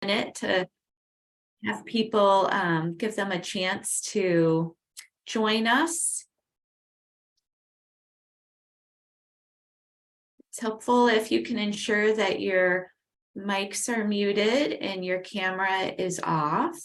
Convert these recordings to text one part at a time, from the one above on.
minute to have people give them a chance to join us. It's helpful if you can ensure that your mics are muted and your camera is off.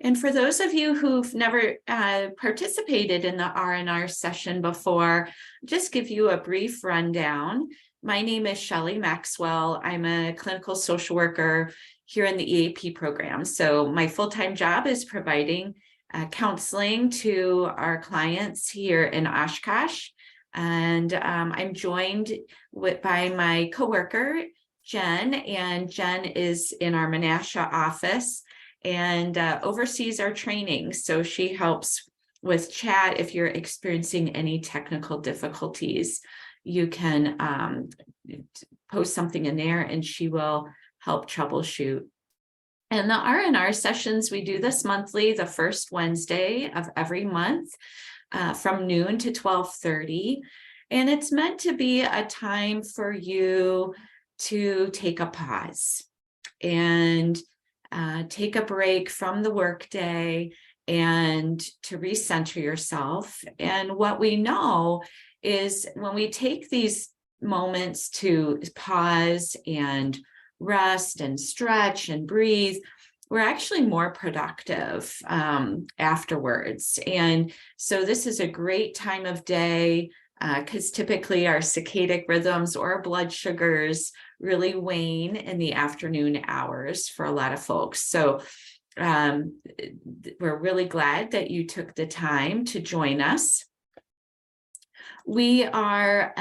And for those of you who've never participated in the R&R session before, just give you a brief rundown. My name is Shelly Maxwell. I'm a clinical social worker here in the EAP program. So my full-time job is providing counseling to our clients here in Oshkosh. And I'm joined by my coworker, Jen, and Jen is in our Menasha office and oversees our training. So she helps with chat. If you're experiencing any technical difficulties, you can post something in there and she will help troubleshoot. And the R&R sessions, we do this monthly, the first Wednesday of every month from noon to 12:30. And it's meant to be a time for you to take a pause and take a break from the workday and to recenter yourself. And what we know is when we take these moments to pause and rest and stretch and breathe, we're actually more productive afterwards. And so this is a great time of day because typically our circadian rhythms or blood sugars really wane in the afternoon hours for a lot of folks. So we're really glad that you took the time to join us. We are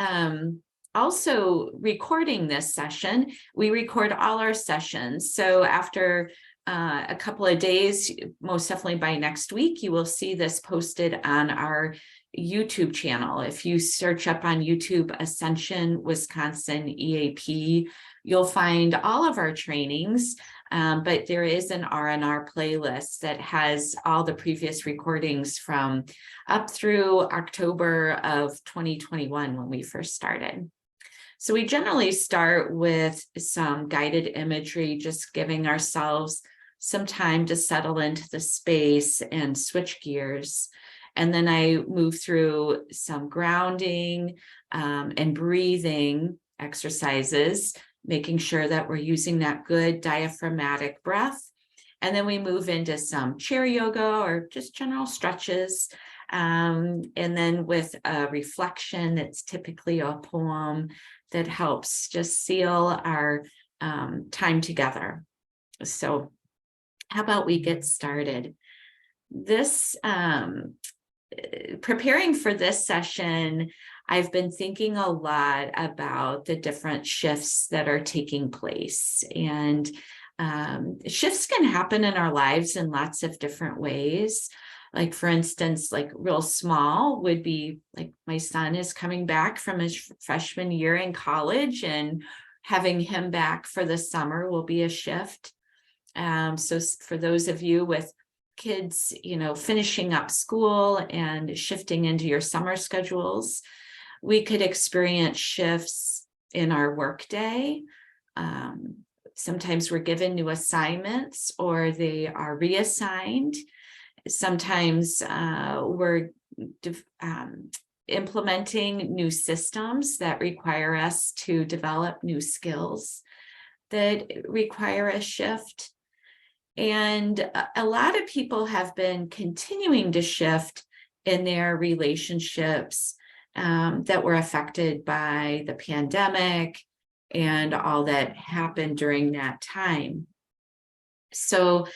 also recording this session. We record all our sessions. So after a couple of days, most definitely by next week, you will see this posted on our YouTube channel. If you search up on YouTube, Ascension, Wisconsin EAP, you'll find all of our trainings, but there is an R&R playlist that has all the previous recordings from up through October of 2021 when we first started. So we generally start with some guided imagery, just giving ourselves some time to settle into the space and switch gears. And then I move through some grounding and breathing exercises, making sure that we're using that good diaphragmatic breath. And then we move into some chair yoga or just general stretches. And then with a reflection, that's typically a poem that helps just seal our time together. So how about we get started? This preparing for this session, I've been thinking a lot about the different shifts that are taking place. And shifts can happen in our lives in lots of different ways. Like, for instance, like real small would be like my son is coming back from his freshman year in college, and having him back for the summer will be a shift. So for those of you with kids, finishing up school and shifting into your summer schedules, we could experience shifts in our workday. Sometimes we're given new assignments or they are reassigned. Sometimes we're implementing new systems that require us to develop new skills that require a shift. And a lot of people have been continuing to shift in their relationships that were affected by the pandemic and all that happened during that time. So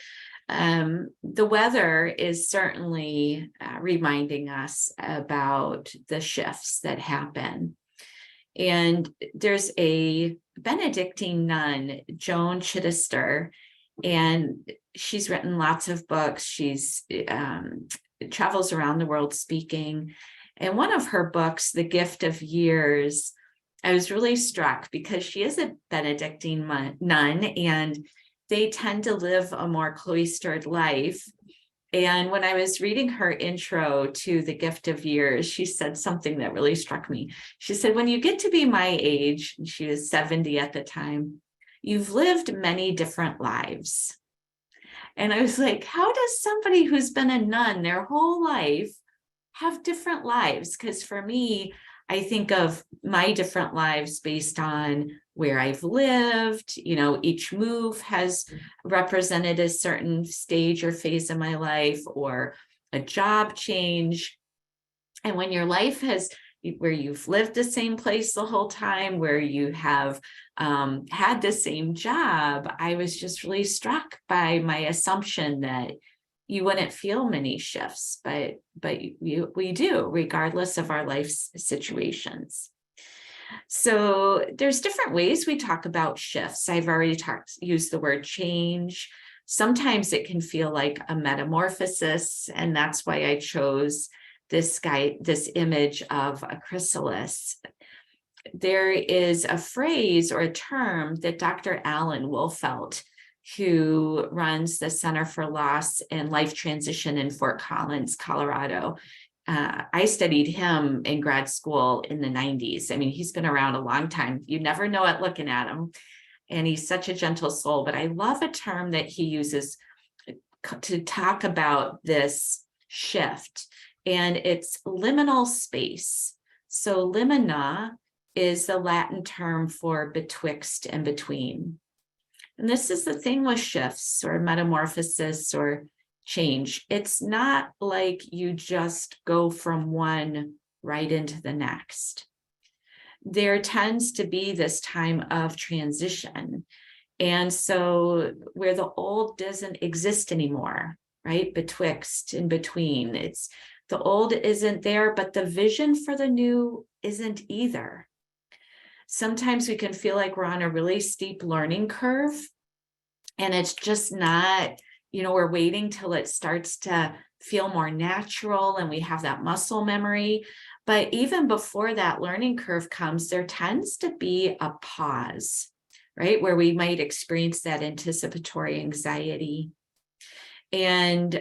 the weather is certainly reminding us about the shifts that happen. And there's a Benedictine nun, Joan Chittister, and she's written lots of books. She's travels around the world speaking. And one of her books, The Gift of Years, I was really struck because she is a Benedictine nun and they tend to live a more cloistered life. And when I was reading her intro to The Gift of Years, she said something that really struck me. She said, when you get to be my age, and she was 70 at the time, you've lived many different lives. And I was like, how does somebody who's been a nun their whole life have different lives? Because for me, I think of my different lives based on where I've lived. Each move has represented a certain stage or phase of my life, or a job change. And when your life where you've lived the same place the whole time, where you have had the same job, I was just really struck by my assumption that you wouldn't feel many shifts, but we do, regardless of our life situations. So there's different ways we talk about shifts. I've already used the word change. Sometimes it can feel like a metamorphosis, and that's why I chose this image of a chrysalis. There is a phrase or a term that Dr. Alan Wolfelt, who runs the Center for Loss and Life Transition in Fort Collins, Colorado. I studied him in grad school in the 90s. I mean, he's been around a long time. You never know it looking at him. And he's such a gentle soul. But I love a term that he uses to talk about this shift, and it's liminal space. So limina is the Latin term for betwixt and between. And this is the thing with shifts or metamorphosis or change. It's not like you just go from one right into the next. There tends to be this time of transition. And so where the old doesn't exist anymore, right? Betwixt and between. The old isn't there, but the vision for the new isn't either. Sometimes we can feel like we're on a really steep learning curve, and it's just not, we're waiting till it starts to feel more natural and we have that muscle memory. But even before that learning curve comes, there tends to be a pause, right? Where we might experience that anticipatory anxiety and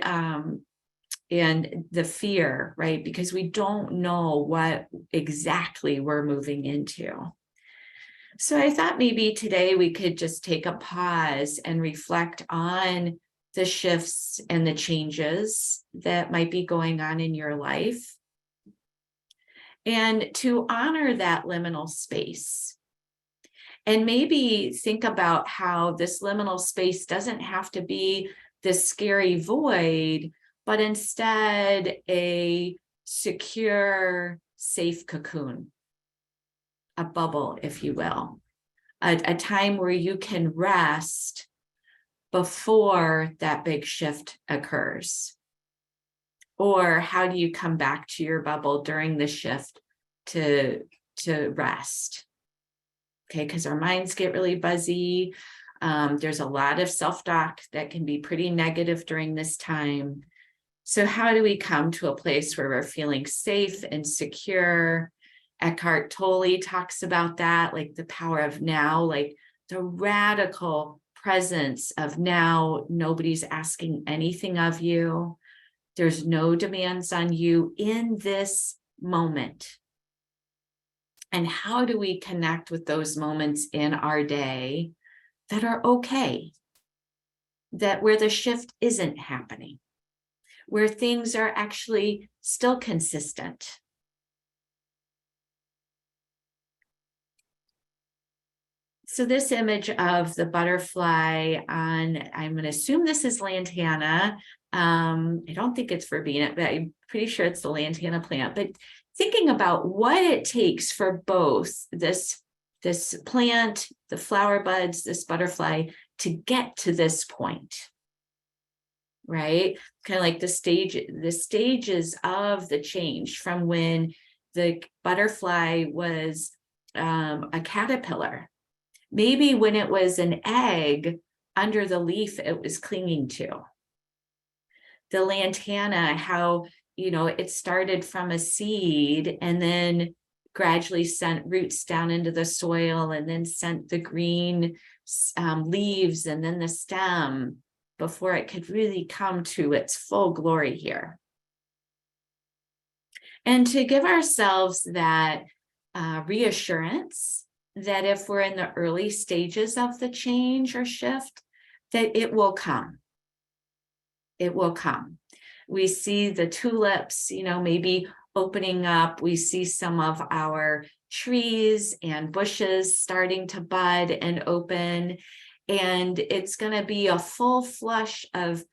the fear, right? Because we don't know what exactly we're moving into. So I thought maybe today we could just take a pause and reflect on the shifts and the changes that might be going on in your life, and to honor that liminal space. And maybe think about how this liminal space doesn't have to be this scary void, but instead a secure, safe cocoon, a bubble, if you will, a time where you can rest before that big shift occurs. Or how do you come back to your bubble during the shift to rest? Okay, because our minds get really buzzy. There's a lot of self-talk that can be pretty negative during this time. So how do we come to a place where we're feeling safe and secure? Eckhart Tolle talks about that, like the power of now, like the radical presence of now. Nobody's asking anything of you. There's no demands on you in this moment. And how do we connect with those moments in our day that are okay? That where the shift isn't happening, where things are actually still consistent. So this image of the butterfly on, I'm going to assume this is lantana. I don't think it's verbena, but I'm pretty sure it's the lantana plant. But thinking about what it takes for both this plant, the flower buds, this butterfly to get to this point, right? Kind of like the stages of the change from when the butterfly was a caterpillar. Maybe when it was an egg under the leaf it was clinging to. The lantana, how, it started from a seed and then gradually sent roots down into the soil and then sent the green leaves and then the stem. before it could really come to its full glory here. And to give ourselves that reassurance that if we're in the early stages of the change or shift, that it will come. It will come. We see the tulips, maybe opening up. We see some of our trees and bushes starting to bud and open. And it's going to be a full flush of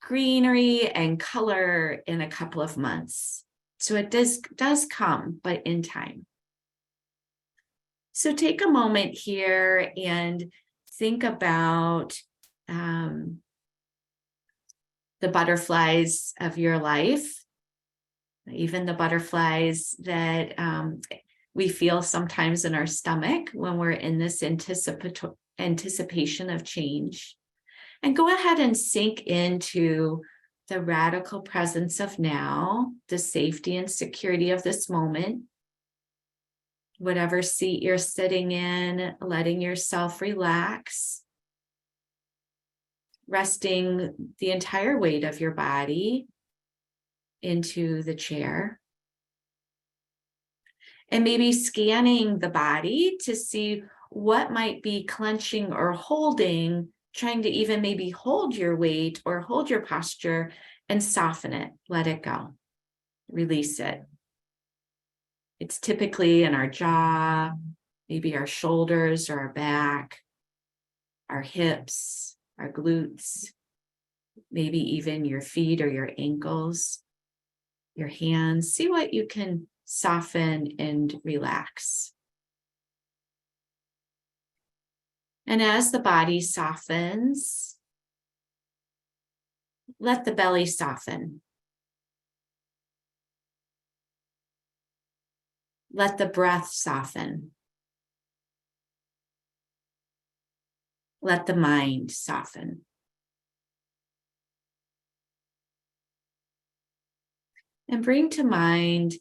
greenery and color in a couple of months. So it does come, but in time. So take a moment here and think about the butterflies of your life, even the butterflies that we feel sometimes in our stomach when we're in this anticipation of change. And go ahead and sink into the radical presence of now, the safety and security of this moment. Whatever seat you're sitting in, letting yourself relax, resting the entire weight of your body into the chair. And maybe scanning the body to see what might be clenching or holding, trying to even maybe hold your weight or hold your posture and soften it, let it go, release it. It's typically in our jaw, maybe our shoulders or our back, our hips, our glutes, maybe even your feet or your ankles, your hands. See what you can soften and relax. And as the body softens, let the belly soften. Let the breath soften. Let the mind soften. And bring to mind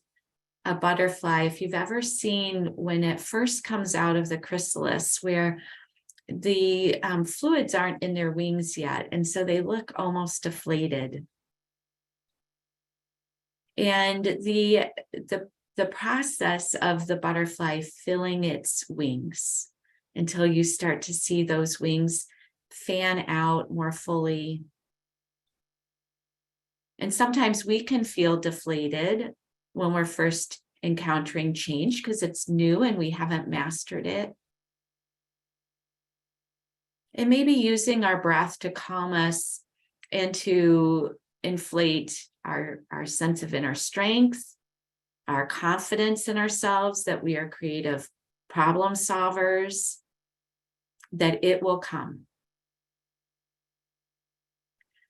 a butterfly, if you've ever seen when it first comes out of the chrysalis, where the fluids aren't in their wings yet, and so they look almost deflated. And the process of the butterfly filling its wings until you start to see those wings fan out more fully. And sometimes we can feel deflated when we're first encountering change because it's new and we haven't mastered it. And maybe using our breath to calm us and to inflate our sense of inner strength, our confidence in ourselves that we are creative problem solvers, that it will come.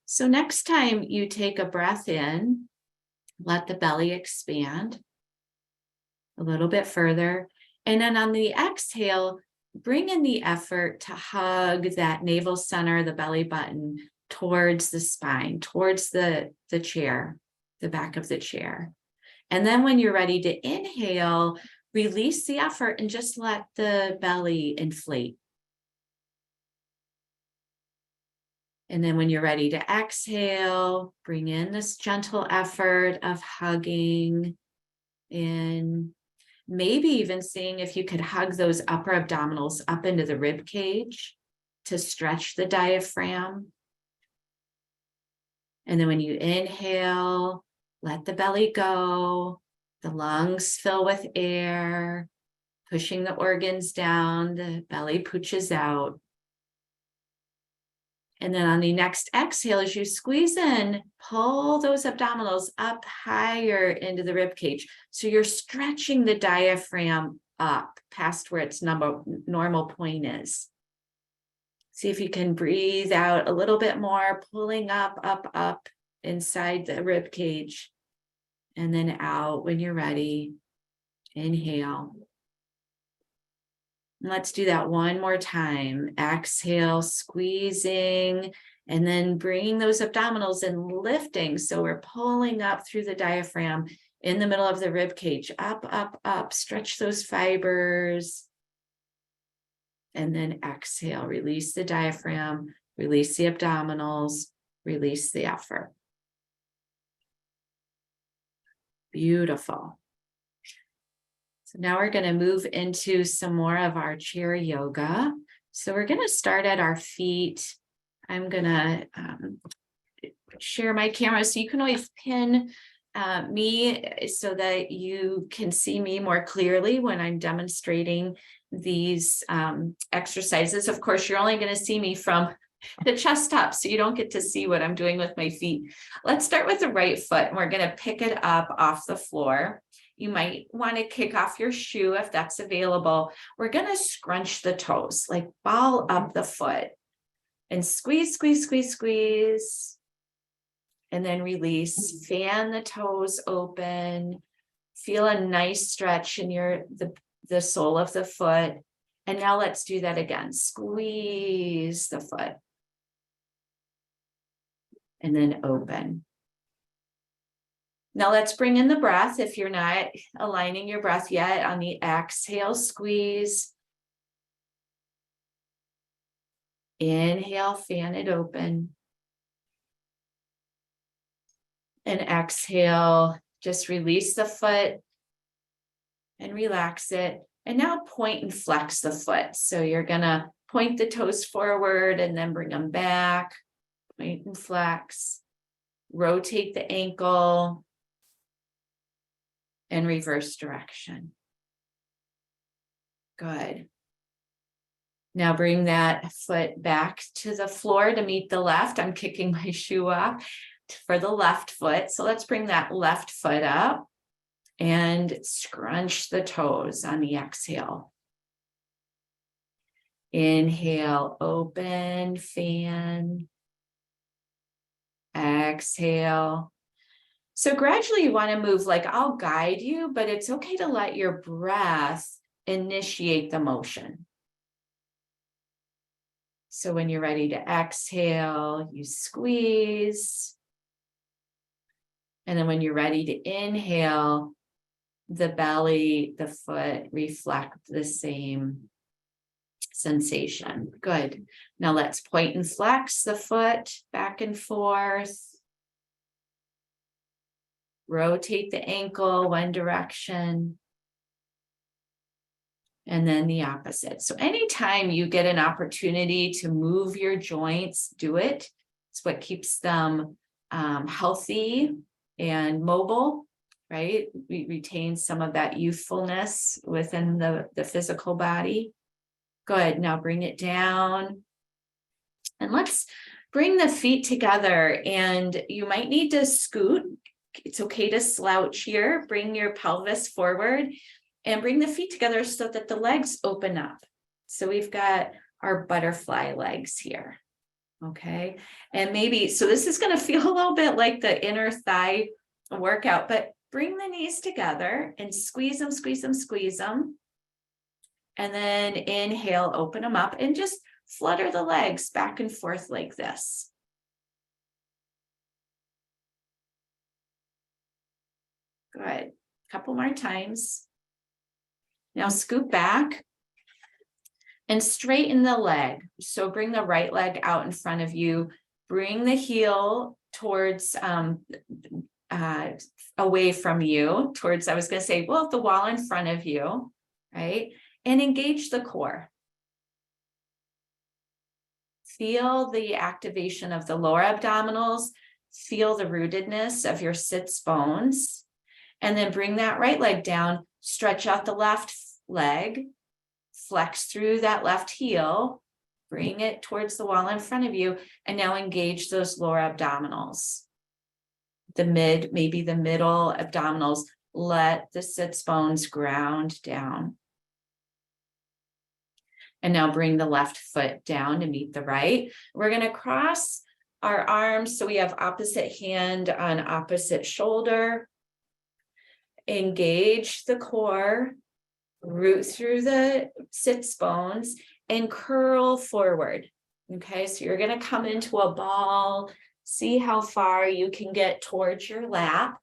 So next time you take a breath in, let the belly expand a little bit further. And then on the exhale, bring in the effort to hug that navel center, the belly button, towards the spine, towards the chair, the back of the chair. And then when you're ready to inhale, release the effort and just let the belly inflate. And then when you're ready to exhale, bring in this gentle effort of hugging in, maybe even seeing if you could hug those upper abdominals up into the rib cage to stretch the diaphragm. And then when you inhale, let the belly go, the lungs fill with air, pushing the organs down, the belly pooches out. And then on the next exhale, as you squeeze in, pull those abdominals up higher into the rib cage. So you're stretching the diaphragm up past where its normal point is. See if you can breathe out a little bit more, pulling up inside the rib cage. And then out when you're ready. Inhale. Let's do that one more time. Exhale, squeezing, and then bringing those abdominals and lifting. So we're pulling up through the diaphragm in the middle of the rib cage, up. Stretch those fibers. And then exhale, release the diaphragm, Release the abdominals, release the effort. Beautiful. So now we're going to move into some more of our chair yoga. So we're going to start at our feet. I'm going to share my camera so you can always pin me so that you can see me more clearly when I'm demonstrating these exercises. Of course, you're only going to see me from the chest up, so you don't get to see what I'm doing with my feet. Let's start with the right foot, and we're going to pick it up off the floor. You might want to kick off your shoe if that's available. We're going to scrunch the toes, like ball up the foot and squeeze, squeeze, squeeze, squeeze. And then release, fan the toes open, feel a nice stretch in the sole of the foot. And now let's do that again. Squeeze the foot. And then open. Now let's bring in the breath. If you're not aligning your breath yet, on the exhale, squeeze. Inhale, fan it open. And exhale, just release the foot and relax it. And now point and flex the foot. So you're going to point the toes forward and then bring them back. Point and flex. Rotate the ankle and reverse direction. Good. Now bring that foot back to the floor to meet the left. I'm kicking my shoe off for the left foot. So let's bring that left foot up and scrunch the toes on the exhale. Inhale, open, fan. Exhale. So gradually you want to move, like I'll guide you, but it's okay to let your breath initiate the motion. So when you're ready to exhale, you squeeze. And then when you're ready to inhale, the belly, the foot reflect the same sensation. Good. Now let's point and flex the foot back and forth. Rotate the ankle one direction. And then the opposite. So anytime you get an opportunity to move your joints, do it. It's what keeps them healthy and mobile, right? We retain some of that youthfulness within the physical body. Good. Now bring it down. And let's bring the feet together. And you might need to scoot. It's okay to slouch here. Bring your pelvis forward and bring the feet together so that the legs open up. So we've got our butterfly legs here. Okay. And maybe, so this is going to feel a little bit like the inner thigh workout, but bring the knees together and squeeze them, squeeze them, squeeze them. And then inhale, open them up and just flutter the legs back and forth like this. Good. Couple more times. Now scoot back and straighten the leg. So bring the right leg out in front of you. Bring the heel towards, away from you, towards, I was going to say, well, the wall in front of you, right? And engage the core. Feel the activation of the lower abdominals. Feel the rootedness of your sits bones. And then bring that right leg down. Stretch out the left leg. Flex through that left heel. Bring it towards the wall in front of you. And now engage those lower abdominals. Maybe the middle abdominals. Let the sits bones ground down. And now bring the left foot down to meet the right. We're going to cross our arms. So we have opposite hand on opposite shoulder. Engage the core. Root through the sits bones and curl forward. Okay, so you're going to come into a ball. See how far you can get towards your lap.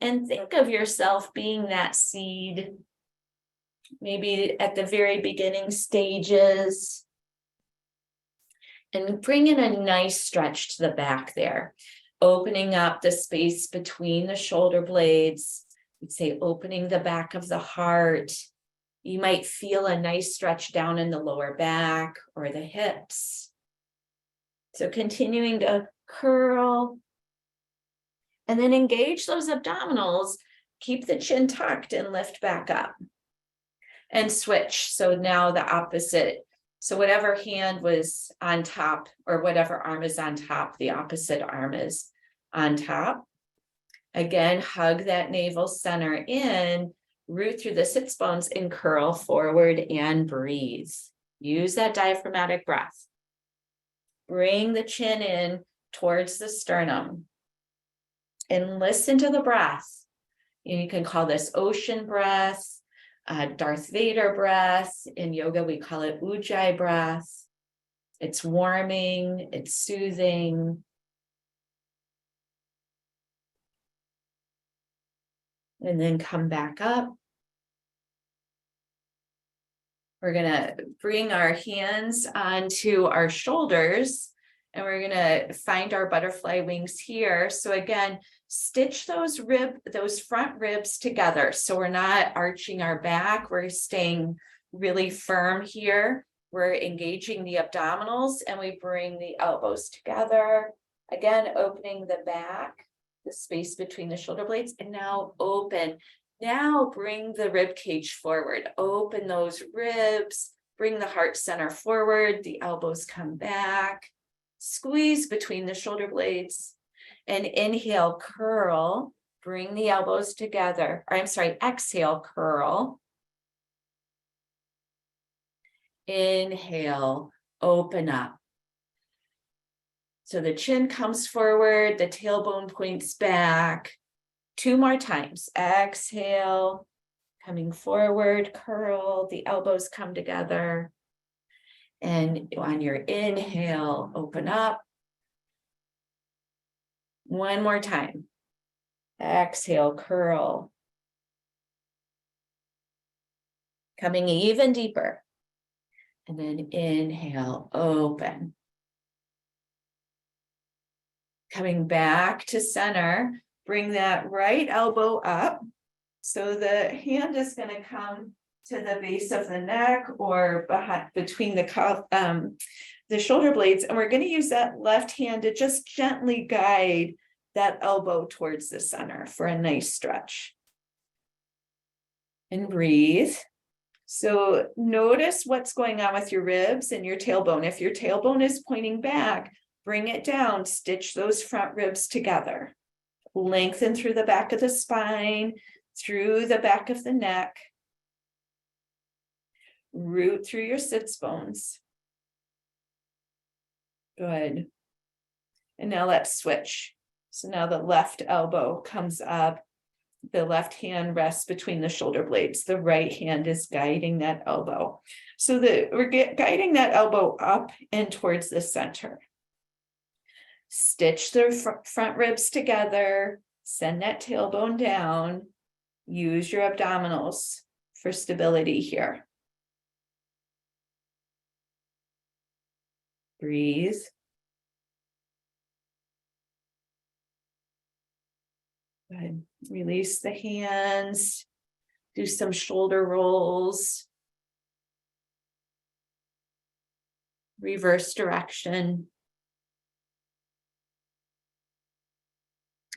And think of yourself being that seed. Maybe at the very beginning stages. And bring in a nice stretch to the back there, opening up the space between the shoulder blades. We'd say opening the back of the heart. You might feel a nice stretch down in the lower back or the hips. So continuing to curl and then engage those abdominals. Keep the chin tucked and lift back up and switch. So now the opposite. So whatever hand was on top or whatever arm is on top, the opposite arm is on top. Again, hug that navel center in, root through the sits bones and curl forward and breathe. Use that diaphragmatic breath. Bring the chin in towards the sternum and listen to the breath. You can call this ocean breath, Darth Vader breath. In yoga, we call it Ujjayi breath. It's warming, it's soothing. And then come back up. We're gonna bring our hands onto our shoulders and we're gonna find our butterfly wings here. So again, stitch those front ribs together. So we're not arching our back, we're staying really firm here. We're engaging the abdominals and we bring the elbows together. Again, opening the back, the space between the shoulder blades, and now open. Now bring the rib cage forward. Open those ribs, bring the heart center forward, the elbows come back. Squeeze between the shoulder blades. And inhale, curl, bring the elbows together. Or I'm sorry, exhale, curl. Inhale, open up. So the chin comes forward, the tailbone points back. 2 more times. Exhale, coming forward, curl, the elbows come together. And on your inhale, open up. 1 more time. Exhale, curl. Coming even deeper. And then inhale, open. Coming back to center, bring that right elbow up. So the hand is going to come to the base of the neck or between the shoulder blades. And we're going to use that left hand to just gently guide that elbow towards the center for a nice stretch. And breathe. So notice what's going on with your ribs and your tailbone. If your tailbone is pointing back, bring it down, stitch those front ribs together. Lengthen through the back of the spine, through the back of the neck. Root through your sits bones. Good. And now let's switch. So now the left elbow comes up. The left hand rests between the shoulder blades. The right hand is guiding that elbow. So we're guiding that elbow up and towards the center. Stitch the front ribs together. Send that tailbone down. Use your abdominals for stability here. Breathe. Good. Release the hands. Do some shoulder rolls. Reverse direction.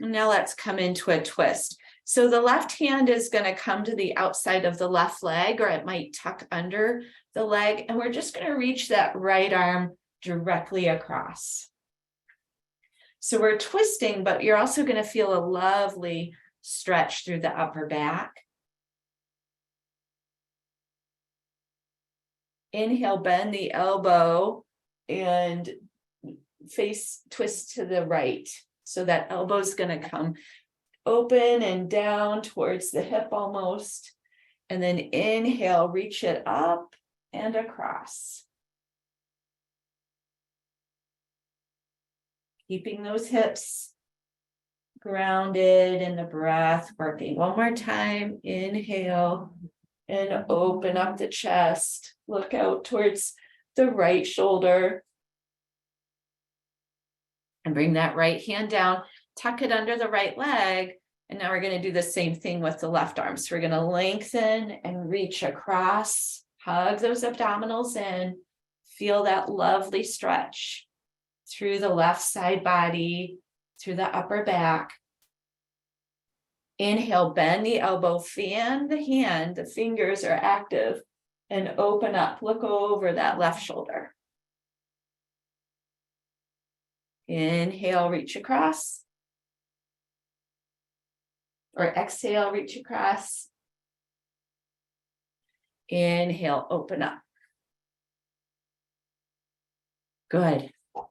And now let's come into a twist. So the left hand is going to come to the outside of the left leg, or it might tuck under the leg. And we're just going to reach that right arm directly across. So we're twisting, but you're also going to feel a lovely stretch through the upper back. Inhale, bend the elbow and face twist to the right. So that elbow is going to come open and down towards the hip almost. And then inhale, reach it up and across. Keeping those hips grounded in the breath, working. One more time. Inhale and open up the chest. Look out towards the right shoulder. And bring that right hand down, tuck it under the right leg. And now we're going to do the same thing with the left arm. So we're going to lengthen and reach across, hug those abdominals in, feel that lovely stretch through the left side body, through the upper back. Inhale, bend the elbow, fan the hand, the fingers are active, and open up, look over that left shoulder. Inhale, reach across. Or exhale, reach across. Inhale, open up. Good. All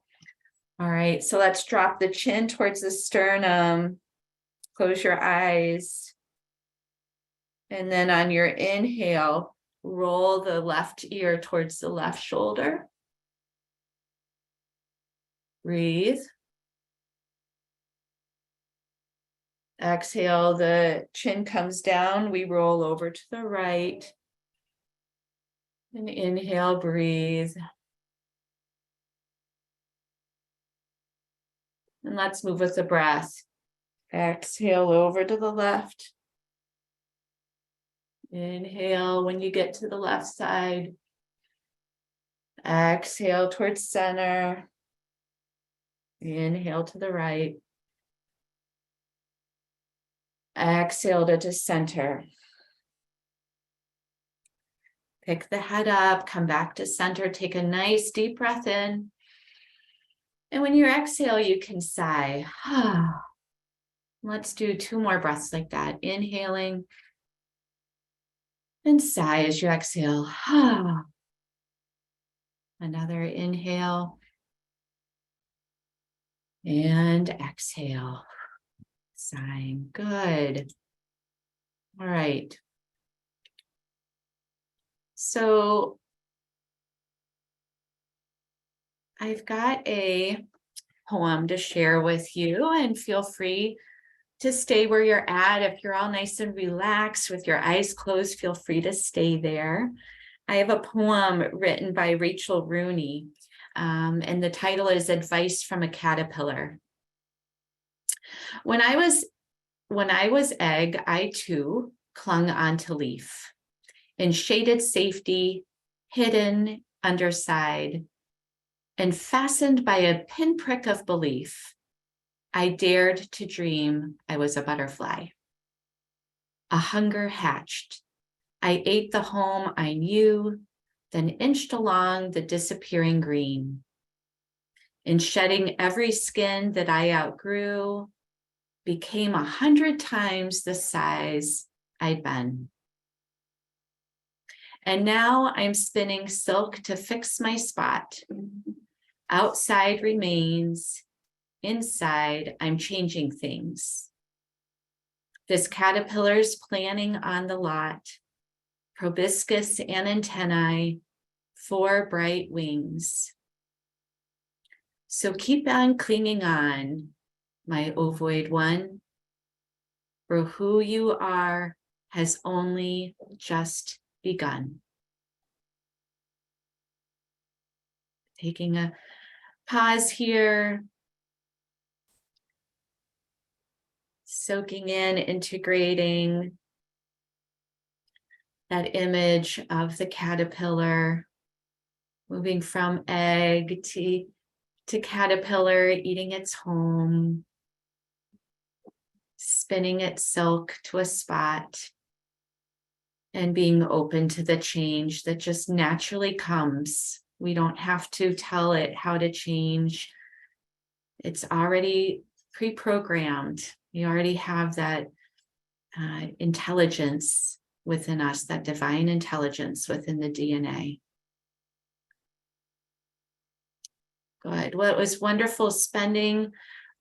right, so let's drop the chin towards the sternum. Close your eyes. And then on your inhale, roll the left ear towards the left shoulder. Breathe. Exhale, the chin comes down. We roll over to the right. And inhale, breathe. And let's move with the breath. Exhale over to the left. Inhale when you get to the left side. Exhale towards center. Inhale to the right. Exhale to center. Pick the head up, come back to center, take a nice deep breath in. And when you exhale, you can sigh. Let's do 2 more breaths like that. Inhaling and sigh as you exhale. Another inhale and exhale. Sighing. Good. All right. So I've got a poem to share with you, and feel free to stay where you're at. If you're all nice and relaxed with your eyes closed, feel free to stay there. I have a poem written by Rachel Rooney, and the title is Advice from a Caterpillar. When I was egg, I too clung onto leaf. In shaded safety, hidden underside, and fastened by a pinprick of belief, I dared to dream I was a butterfly. A hunger hatched. I ate the home I knew, then inched along the disappearing green. In shedding every skin that I outgrew, became 100 times the size I'd been. And now I'm spinning silk to fix my spot. Outside remains, inside I'm changing things. This caterpillar's planning on the lot, proboscis and antennae, 4 bright wings. So keep on clinging on, my ovoid one, for who you are has only just begun. Taking a pause here, soaking in, integrating that image of the caterpillar, moving from egg to caterpillar, eating its home, spinning its silk to a spot, and being open to the change that just naturally comes. We don't have to tell it how to change. It's already pre-programmed. We already have that intelligence within us, that divine intelligence within the DNA. Good. Well, it was wonderful spending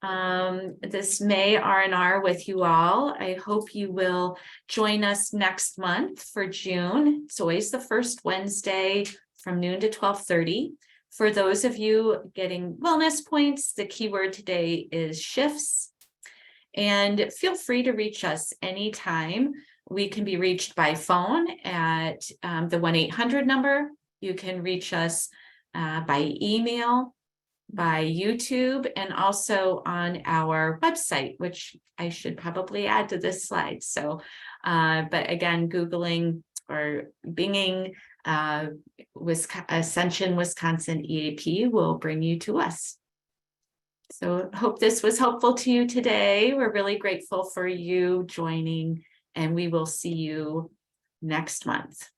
this May R&R with you all. I hope you will join us next month for June. It's always the first Wednesday from noon to 12:30. For those of you getting wellness points, the keyword today is shifts. And feel free to reach us anytime. We can be reached by phone at the 1-800 number. You can reach us by email by YouTube and also on our website, which I should probably add to this slide. So, but again, Googling or binging Ascension, Wisconsin EAP will bring you to us. So hope this was helpful to you today. We're really grateful for you joining, and we will see you next month.